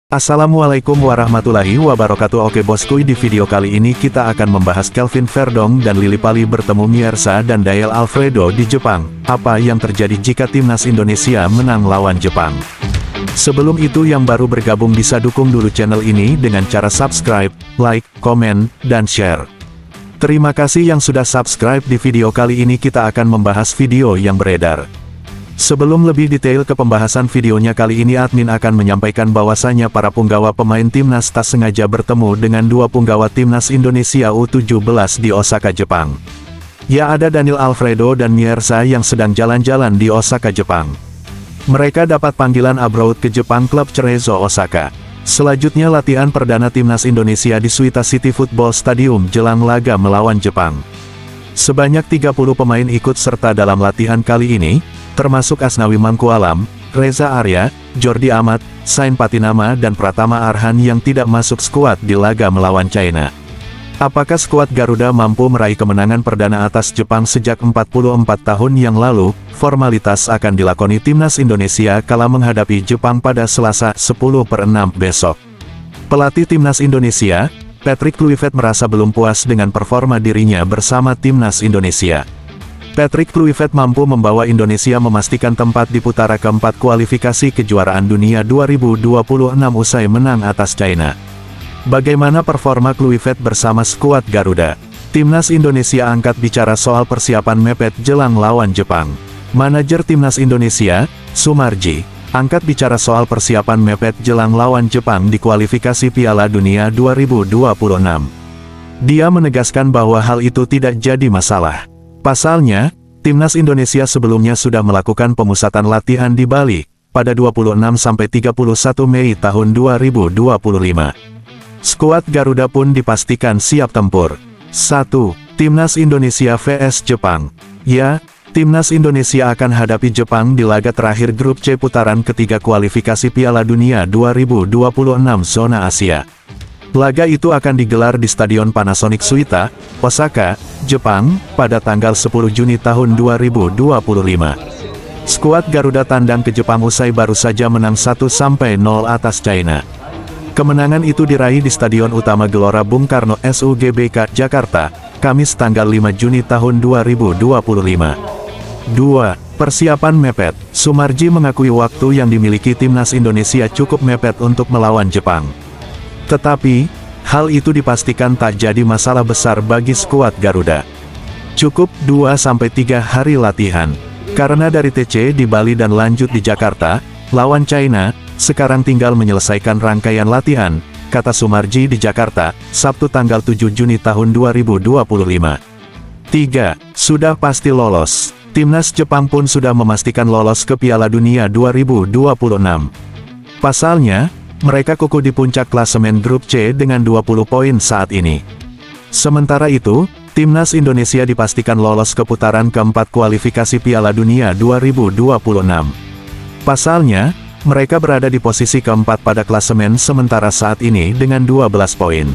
Assalamualaikum warahmatullahi wabarakatuh. Oke bosku, di video kali ini kita akan membahas Kelvin Verdong dan Lily Pali bertemu Miersa dan Daniel Alfredo di Jepang. Apa yang terjadi jika timnas Indonesia menang lawan Jepang? Sebelum itu, yang baru bergabung bisa dukung dulu channel ini dengan cara subscribe, like, komen, dan share. Terima kasih yang sudah subscribe. Di video kali ini kita akan membahas video yang beredar. Sebelum lebih detail ke pembahasan videonya kali ini, admin akan menyampaikan bahwasanya para punggawa pemain timnas tak sengaja bertemu dengan dua punggawa timnas Indonesia U17 di Osaka, Jepang. Ya, ada Daniel Alfredo dan Miersa yang sedang jalan-jalan di Osaka, Jepang. Mereka dapat panggilan abroad ke Jepang klub Cerezo Osaka. Selanjutnya latihan perdana timnas Indonesia di Suita City Football Stadium jelang laga melawan Jepang. Sebanyak 30 pemain ikut serta dalam latihan kali ini, termasuk Asnawi Mangkualam, Reza Arya, Jordi Amat, Sain Patinama dan Pratama Arhan yang tidak masuk skuad di laga melawan China. Apakah skuad Garuda mampu meraih kemenangan perdana atas Jepang sejak 44 tahun yang lalu? Formalitas akan dilakoni timnas Indonesia kala menghadapi Jepang pada Selasa 10/6 besok. Pelatih timnas Indonesia, Patrick Kluivert, merasa belum puas dengan performa dirinya bersama timnas Indonesia. Patrick Kluivert mampu membawa Indonesia memastikan tempat di putaran keempat kualifikasi kejuaraan dunia 2026 usai menang atas China. Bagaimana performa Kluivert bersama skuad Garuda? Timnas Indonesia angkat bicara soal persiapan mepet jelang lawan Jepang. Manajer timnas Indonesia, Sumarji, angkat bicara soal persiapan mepet jelang lawan Jepang di kualifikasi Piala Dunia 2026. Dia menegaskan bahwa hal itu tidak jadi masalah. Pasalnya, timnas Indonesia sebelumnya sudah melakukan pemusatan latihan di Bali, pada 26-31 Mei tahun 2025. Skuad Garuda pun dipastikan siap tempur. 1. Timnas Indonesia vs Jepang. Ya, timnas Indonesia akan hadapi Jepang di laga terakhir grup C putaran ketiga kualifikasi Piala Dunia 2026 zona Asia. Laga itu akan digelar di Stadion Panasonic Suita, Osaka, Jepang, pada tanggal 10 Juni tahun 2025. Skuad Garuda tandang ke Jepang usai baru saja menang 1-0 atas China. Kemenangan itu diraih di Stadion Utama Gelora Bung Karno SUGBK, Jakarta, Kamis tanggal 5 Juni tahun 2025. 2. Persiapan mepet. Sumarji mengakui waktu yang dimiliki timnas Indonesia cukup mepet untuk melawan Jepang. Tetapi, hal itu dipastikan tak jadi masalah besar bagi skuad Garuda. Cukup 2-3 hari latihan. Karena dari TC di Bali dan lanjut di Jakarta, lawan China, sekarang tinggal menyelesaikan rangkaian latihan, kata Sumarji di Jakarta, Sabtu tanggal 7 Juni tahun 2025. 3. Sudah pasti lolos. Timnas Jepang pun sudah memastikan lolos ke Piala Dunia 2026. Pasalnya, mereka kukuh di puncak klasemen grup C dengan 20 poin saat ini. Sementara itu, timnas Indonesia dipastikan lolos ke putaran keempat kualifikasi Piala Dunia 2026. Pasalnya, mereka berada di posisi keempat pada klasemen sementara saat ini dengan 12 poin.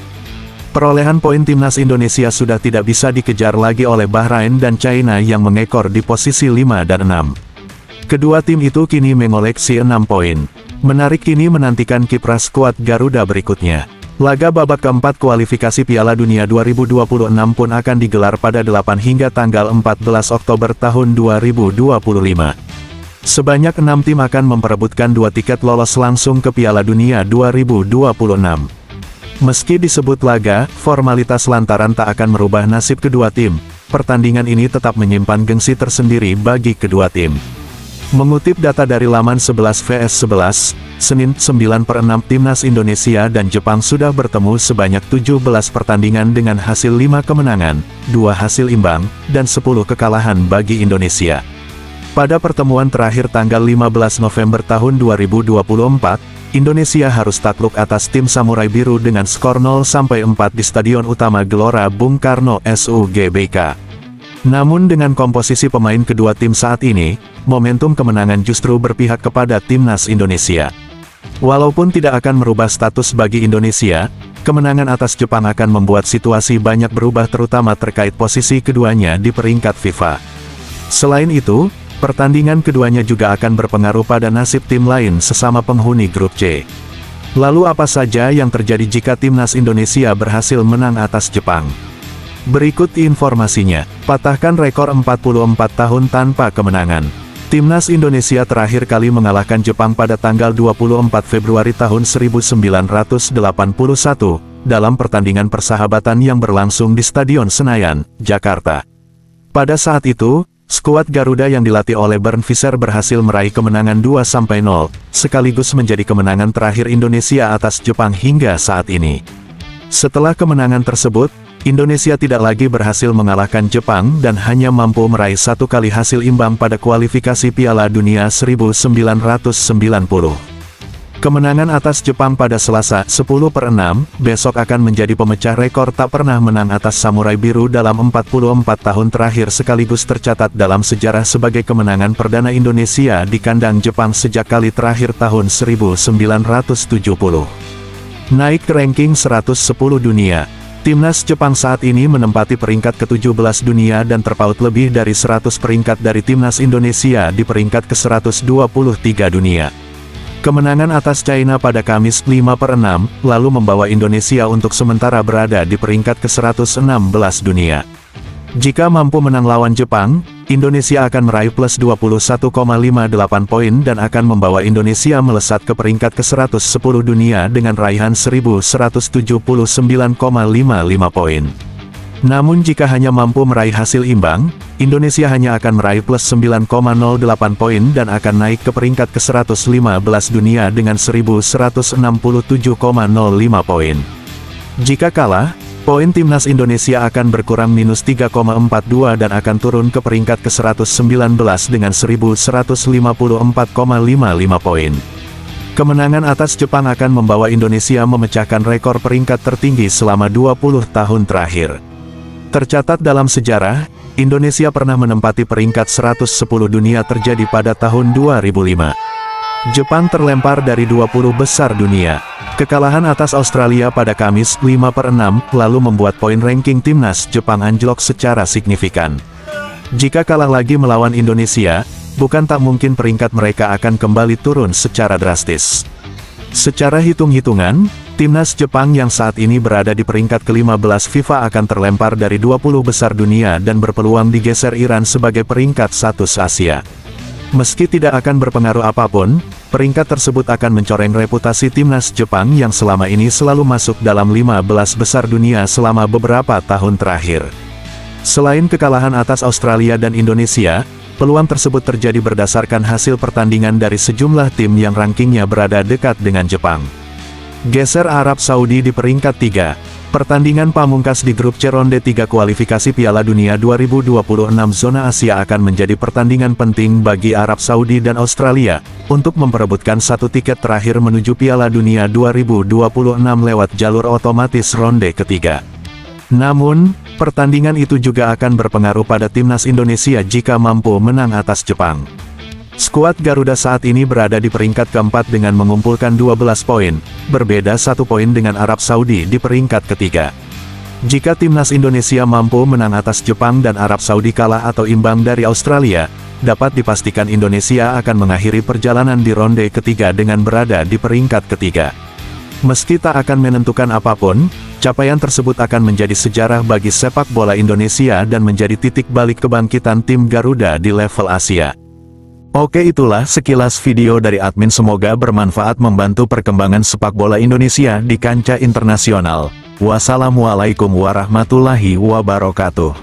Perolehan poin timnas Indonesia sudah tidak bisa dikejar lagi oleh Bahrain dan China yang mengekor di posisi 5 dan 6. Kedua tim itu kini mengoleksi 6 poin. Menarik kini menantikan kiprah skuad Garuda berikutnya. Laga babak keempat kualifikasi Piala Dunia 2026 pun akan digelar pada 8 hingga tanggal 14 Oktober tahun 2025. Sebanyak 6 tim akan memperebutkan 2 tiket lolos langsung ke Piala Dunia 2026. Meski disebut laga formalitas lantaran tak akan merubah nasib kedua tim, pertandingan ini tetap menyimpan gengsi tersendiri bagi kedua tim. Mengutip data dari laman 11 vs 11, Senin 9/6 timnas Indonesia dan Jepang sudah bertemu sebanyak 17 pertandingan dengan hasil 5 kemenangan, 2 hasil imbang, dan 10 kekalahan bagi Indonesia. Pada pertemuan terakhir tanggal 15 November tahun 2024, Indonesia harus takluk atas tim Samurai Biru dengan skor 0-4 di Stadion Utama Gelora Bung Karno SUGBK. Namun dengan komposisi pemain kedua tim saat ini, momentum kemenangan justru berpihak kepada timnas Indonesia. Walaupun tidak akan merubah status bagi Indonesia, kemenangan atas Jepang akan membuat situasi banyak berubah terutama terkait posisi keduanya di peringkat FIFA. Selain itu, pertandingan keduanya juga akan berpengaruh pada nasib tim lain sesama penghuni grup C. Lalu apa saja yang terjadi jika timnas Indonesia berhasil menang atas Jepang? Berikut informasinya. Patahkan rekor 44 tahun tanpa kemenangan. Timnas Indonesia terakhir kali mengalahkan Jepang pada tanggal 24 Februari tahun 1981, dalam pertandingan persahabatan yang berlangsung di Stadion Senayan, Jakarta. Pada saat itu, skuad Garuda yang dilatih oleh Bernd Visser berhasil meraih kemenangan 2-0, sekaligus menjadi kemenangan terakhir Indonesia atas Jepang hingga saat ini. Setelah kemenangan tersebut, Indonesia tidak lagi berhasil mengalahkan Jepang dan hanya mampu meraih satu kali hasil imbang pada kualifikasi Piala Dunia 1990. Kemenangan atas Jepang pada Selasa, 10/6, besok akan menjadi pemecah rekor tak pernah menang atas Samurai Biru dalam 44 tahun terakhir sekaligus tercatat dalam sejarah sebagai kemenangan perdana Indonesia di kandang Jepang sejak kali terakhir tahun 1970. Naik ke ranking 110 dunia. Timnas Jepang saat ini menempati peringkat ke-17 dunia dan terpaut lebih dari 100 peringkat dari Timnas Indonesia di peringkat ke-123 dunia. Kemenangan atas China pada Kamis 5/6, lalu membawa Indonesia untuk sementara berada di peringkat ke-116 dunia. Jika mampu menang lawan Jepang, Indonesia akan meraih plus 21,58 poin dan akan membawa Indonesia melesat ke peringkat ke-110 dunia dengan raihan 1179,55 poin. Namun jika hanya mampu meraih hasil imbang, Indonesia hanya akan meraih plus 9,08 poin dan akan naik ke peringkat ke-115 dunia dengan 1167,05 poin. Jika kalah, poin timnas Indonesia akan berkurang minus 3,42 dan akan turun ke peringkat ke-119 dengan 1154,55 poin. Kemenangan atas Jepang akan membawa Indonesia memecahkan rekor peringkat tertinggi selama 20 tahun terakhir. Tercatat dalam sejarah, Indonesia pernah menempati peringkat 110 dunia terjadi pada tahun 2005. Jepang terlempar dari 20 besar dunia. Kekalahan atas Australia pada Kamis 5/6 lalu membuat poin ranking timnas Jepang anjlok secara signifikan. Jika kalah lagi melawan Indonesia, bukan tak mungkin peringkat mereka akan kembali turun secara drastis. Secara hitung-hitungan, timnas Jepang yang saat ini berada di peringkat ke-15 FIFA akan terlempar dari 20 besar dunia dan berpeluang digeser Iran sebagai peringkat 1 Asia. Meski tidak akan berpengaruh apapun, peringkat tersebut akan mencoreng reputasi timnas Jepang yang selama ini selalu masuk dalam 15 besar dunia selama beberapa tahun terakhir. Selain kekalahan atas Australia dan Indonesia, peluang tersebut terjadi berdasarkan hasil pertandingan dari sejumlah tim yang rankingnya berada dekat dengan Jepang. Geser Arab Saudi di peringkat 3. Pertandingan pamungkas di grup C ronde 3 kualifikasi Piala Dunia 2026 zona Asia akan menjadi pertandingan penting bagi Arab Saudi dan Australia, untuk memperebutkan satu tiket terakhir menuju Piala Dunia 2026 lewat jalur otomatis ronde ketiga. Namun, pertandingan itu juga akan berpengaruh pada timnas Indonesia jika mampu menang atas Jepang. Skuad Garuda saat ini berada di peringkat keempat dengan mengumpulkan 12 poin, berbeda 1 poin dengan Arab Saudi di peringkat ketiga. Jika timnas Indonesia mampu menang atas Jepang dan Arab Saudi kalah atau imbang dari Australia, dapat dipastikan Indonesia akan mengakhiri perjalanan di ronde ketiga dengan berada di peringkat ketiga. Meski tak akan menentukan apapun, capaian tersebut akan menjadi sejarah bagi sepak bola Indonesia dan menjadi titik balik kebangkitan tim Garuda di level Asia. Oke, itulah sekilas video dari admin, semoga bermanfaat membantu perkembangan sepak bola Indonesia di kancah internasional. Wassalamualaikum warahmatullahi wabarakatuh.